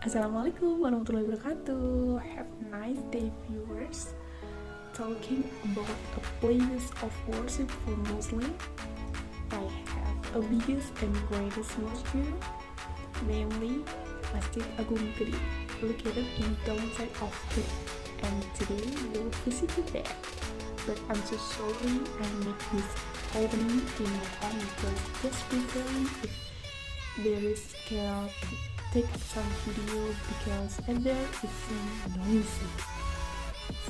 Assalamualaikum warahmatullahi wabarakatuh. Have a nice day, viewers. Talking about a place of worship for Muslim, I have a biggest and greatest masjid, namely Masjid Agung Kediri, located in downside of Kediri. And today we'll visit there. But I'm so sorry I make this opening in my home because just preferring if there is chaos take some video because there is some noisy.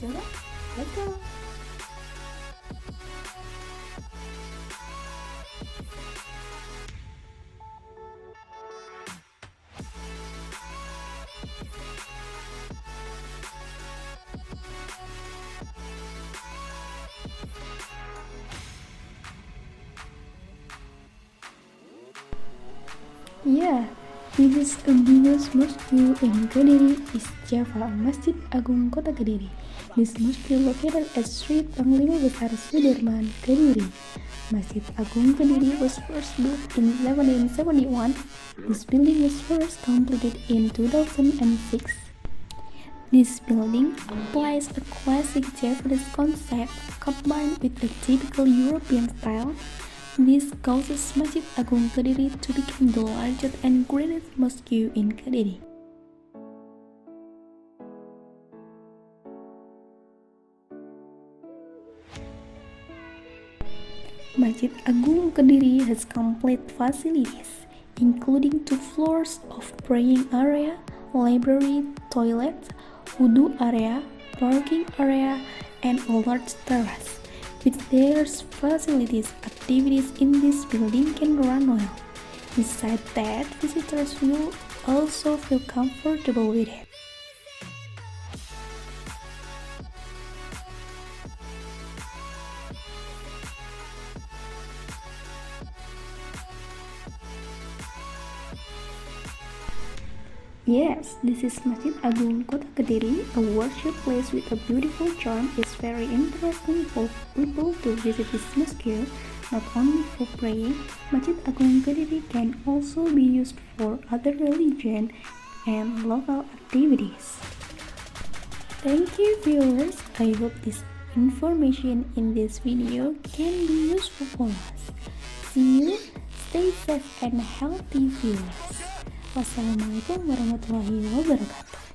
So let's go. Yeah, it is the biggest masjid in Kediri is Java, Masjid Agung Kota Kediri. This masjid located at Street Panglima Besar Sudirman, Kediri. Masjid Agung Kediri was first built in 1771. This building was first completed in 2006. This building applies a classic Javanese concept combined with a typical European style. This causes Masjid Agung Kediri to become the largest and greatest mosque in Kediri. Masjid Agung Kediri has complete facilities, including 2 floors of praying area, library, toilet, wudu area, parking area, and a large terrace. With their facilities, activities in this building can run well. Besides that, visitors will also feel comfortable with it. Yes, this is Masjid Agung Kota Kediri, a worship place with a beautiful charm. It's very interesting for people to visit this mosque, not only for praying. Masjid Agung Kediri can also be used for other religion and local activities. Thank you, viewers. I hope this information in this video can be useful for us. See you, stay safe and healthy, viewers. Wassalamualaikum warahmatullahi wabarakatuh.